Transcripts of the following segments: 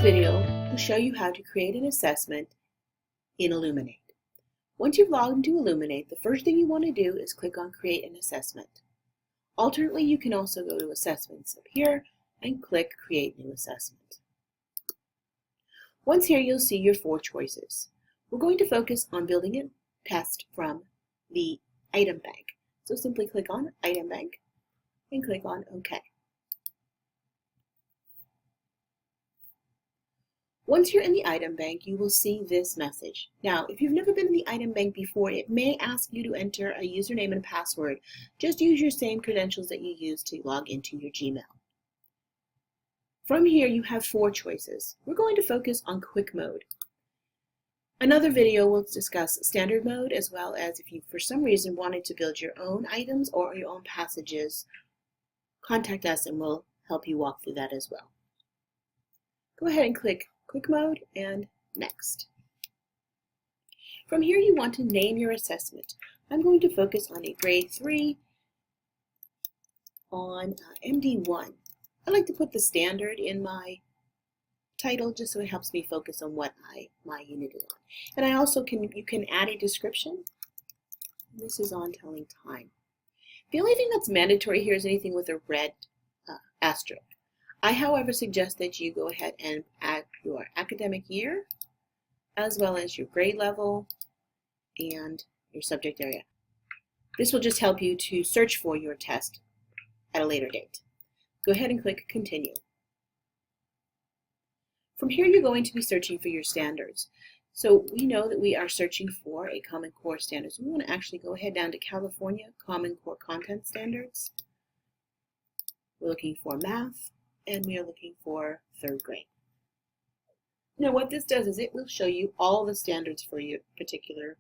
video will show you how to create an assessment in Illuminate. Once you've logged into Illuminate, the first thing you want to do is click on Create an Assessment. Alternately, you can also go to Assessments up here and click Create New Assessment. Once here, you'll see your 4 choices. We're going to focus on building a test from the Item Bank. So simply click on Item Bank and click on OK. Once you're in the Item Bank, you will see this message. Now, if you've never been in the Item Bank before, it may ask you to enter a username and password. Just use your same credentials that you use to log into your Gmail. From here, you have 4 choices. We're going to focus on Quick Mode. Another video will discuss Standard Mode, as well as if you, for some reason, wanted to build your own items or your own passages, contact us and we'll help you walk through that as well. Go ahead and click Quick Mode and Next. From here, you want to name your assessment. I'm going to focus on a grade 3 on MD1. I like to put the standard in my title just so it helps me focus on what my unit is on. And I also you can add a description. This is on telling time. The only thing that's mandatory here is anything with a red asterisk. I, however, suggest that you go ahead and add your academic year, as well as your grade level and your subject area. This will just help you to search for your test at a later date. Go ahead and click Continue. From here, you're going to be searching for your standards. So we know that we are searching for a Common Core standards. We want to actually go ahead down to California Common Core Content Standards. We're looking for math, and we are looking for 3rd grade. Now what this does is it will show you all the standards for your particular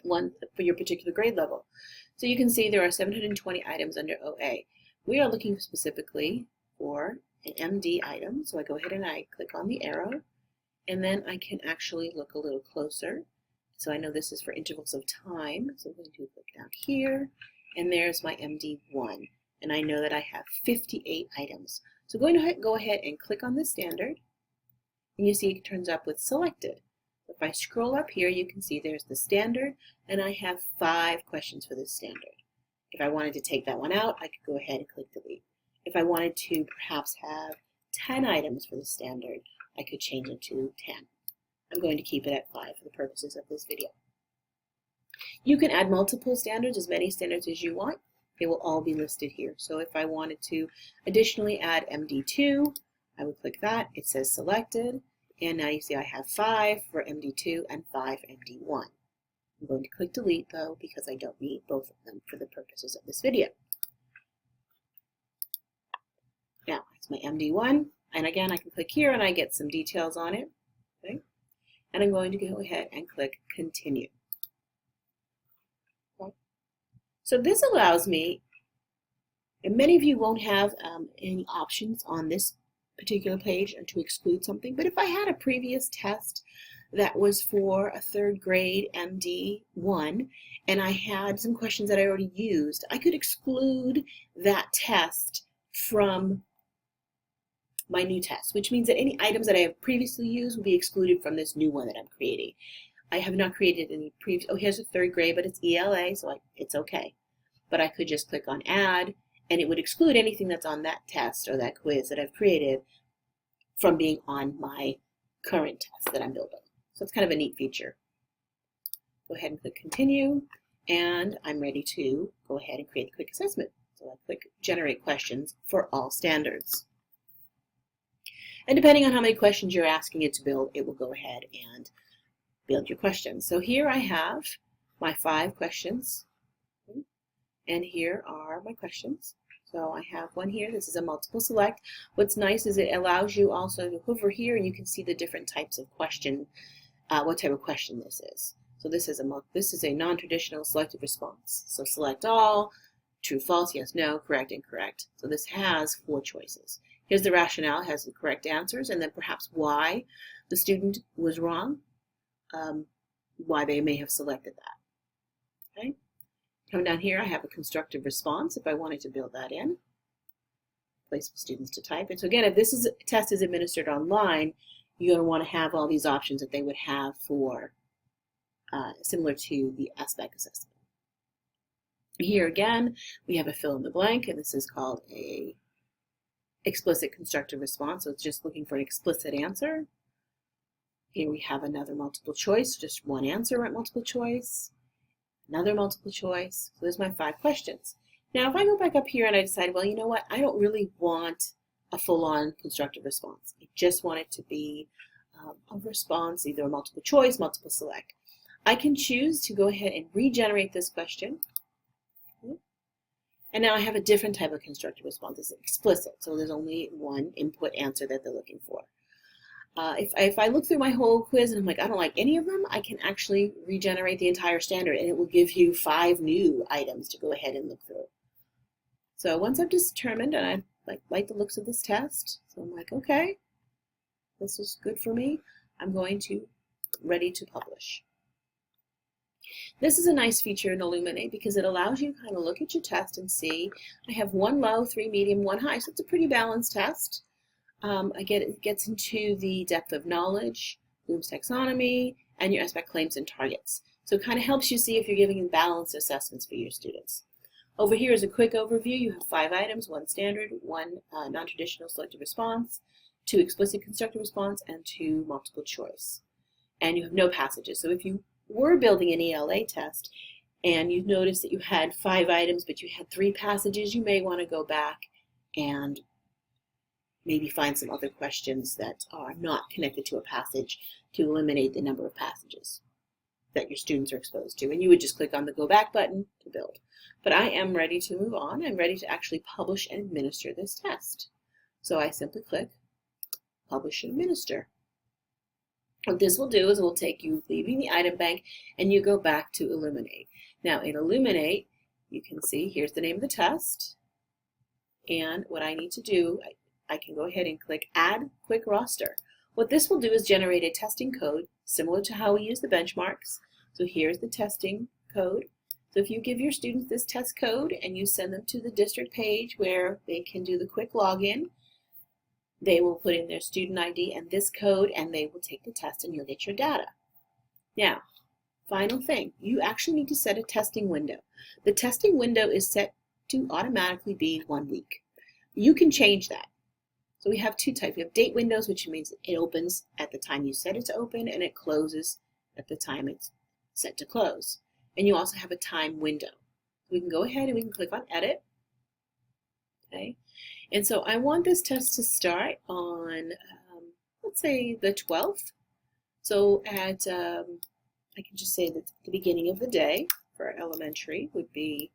grade level. So you can see there are 720 items under OA. We are looking specifically for an MD item, so I go ahead and I click on the arrow, and then I can actually look a little closer. So I know this is for intervals of time, so I'm going to click down here, and there's my MD1. And I know that I have 58 items. So going to go ahead and click on the standard, and you see it turns up with selected. If I scroll up here, you can see there's the standard, and I have 5 questions for this standard. If I wanted to take that one out, I could go ahead and click delete. If I wanted to perhaps have 10 items for the standard, I could change it to 10. I'm going to keep it at 5 for the purposes of this video. You can add multiple standards, as many standards as you want. They will all be listed here. So if I wanted to additionally add MD2, I would click that. It says selected, and now you see I have 5 for MD2 and 5 for MD1. I'm going to click delete though because I don't need both of them for the purposes of this video. Now it's my MD1, and again I can click here and I get some details on it. Okay? And I'm going to go ahead and click continue. So this allows me, and many of you won't have any options on this particular page to exclude something, but if I had a previous test that was for a 3rd grade MD1 and I had some questions that I already used, I could exclude that test from my new test, which means that any items that I have previously used will be excluded from this new one that I'm creating. I have not created any previous, oh, here's a 3rd grade, but it's ELA, so it's okay. But I could just click on add, and it would exclude anything that's on that test or that quiz that I've created from being on my current test that I'm building. So it's kind of a neat feature. Go ahead and click continue, and I'm ready to go ahead and create a quick assessment. So I click generate questions for all standards. And depending on how many questions you're asking it to build, it will go ahead and build your questions. So here I have my 5 questions, and here are my questions. So I have one here. This is a multiple select. What's nice is it allows you also to hover here, and you can see the different types of question, what type of question this is. So this is a non-traditional selective response. So select all, true, false, yes, no, correct, incorrect. So this has 4 choices. Here's the rationale. It has the correct answers, and then perhaps why the student was wrong. Why they may have selected that. Okay. Come down here, I have a constructive response if I wanted to build that in. place for students to type. And so again, if this test is administered online, you're going to want to have all these options that they would have for similar to the SBAC assessment. Here again, we have a fill in the blank, and this is called a explicit constructive response. So it's just looking for an explicit answer. Here we have another multiple choice, just one answer at multiple choice, another multiple choice. So there's my 5 questions. Now, if I go back up here and I decide, well, you know what, I don't really want a full-on constructive response. I just want it to be a response, either a multiple choice, multiple select. I can choose to go ahead and regenerate this question. And now I have a different type of constructive response. It's explicit, so there's only one input answer that they're looking for. If I look through my whole quiz and I'm like, I don't like any of them, I can actually regenerate the entire standard, and it will give you 5 new items to go ahead and look through. So once I've determined, and I like the looks of this test, so I'm like, okay, this is good for me, I'm going to ready to publish. This is a nice feature in Illuminate because it allows you to kind of look at your test and see, I have 1 low, 3 medium, 1 high, so it's a pretty balanced test. It gets into the depth of knowledge, Bloom's taxonomy, and your SBAC claims and targets. So it kind of helps you see if you're giving balanced assessments for your students. Over here is a quick overview. You have 5 items, 1 standard, 1 non-traditional selective response, 2 explicit constructive response, and 2 multiple choice. And you have no passages. So if you were building an ELA test and you noticed that you had 5 items but you had 3 passages, you may want to go back and maybe find some other questions that are not connected to a passage to eliminate the number of passages that your students are exposed to. And you would just click on the Go Back button to build. But I am ready to move on. I'm ready to actually publish and administer this test. So I simply click Publish and Administer. What this will do is it will take you leaving the item bank and you go back to Illuminate. Now in Illuminate, you can see here's the name of the test. And what I need to do, I can go ahead and click Add Quick Roster. What this will do is generate a testing code similar to how we use the benchmarks. So here's the testing code. So if you give your students this test code and you send them to the district page where they can do the quick login, they will put in their student ID and this code and they will take the test and you'll get your data. Now, final thing, you actually need to set a testing window. The testing window is set to automatically be 1 week. You can change that. So we have 2 types. We have date windows, which means it opens at the time you set it to open and it closes at the time it's set to close. And you also have a time window. We can go ahead and we can click on Edit. Okay. And so I want this test to start on, let's say, the 12th. So at, I can just say that the beginning of the day for elementary would be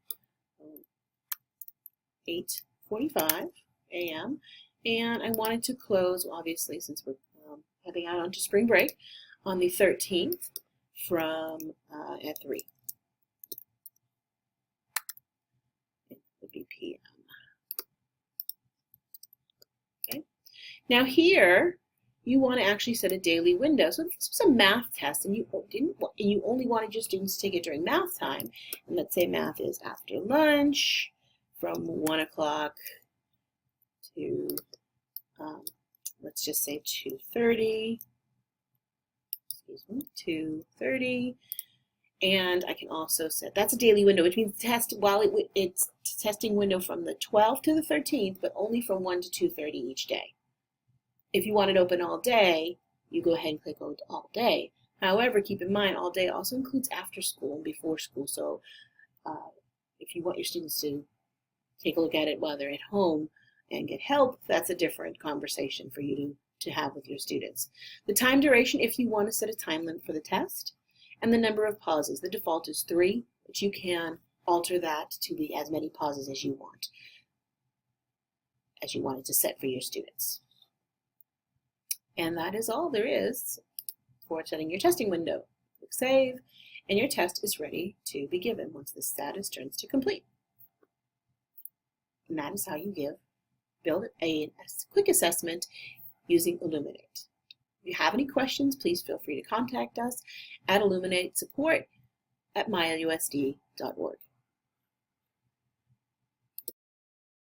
8:45 a.m. And I wanted to close, obviously, since we're heading out onto spring break, on the 13th from at 3. It would be p.m. Okay. Now here, you want to actually set a daily window. So if this was a math test and you only wanted your students to take it during math time, and let's say math is after lunch from 1 o'clock to let's just say 2:30. Excuse me, 2:30. And I can also set, that's a daily window, which means test while it's testing window from the 12th to the 13th, but only from 1 to 2:30 each day. If you want it open all day, you go ahead and click on all day. However, keep in mind, all day also includes after school and before school. So if you want your students to take a look at it while they're at home and get help, that's a different conversation for you to have with your students. The time duration, if you want to set a time limit for the test, and the number of pauses. The default is 3, but you can alter that to be as many pauses as you want it to set for your students. And that is all there is for setting your testing window. Click Save, and your test is ready to be given once the status turns to complete. And that is how you build a quick assessment using Illuminate. If you have any questions, please feel free to contact us at illuminatesuppport@mylusd.org.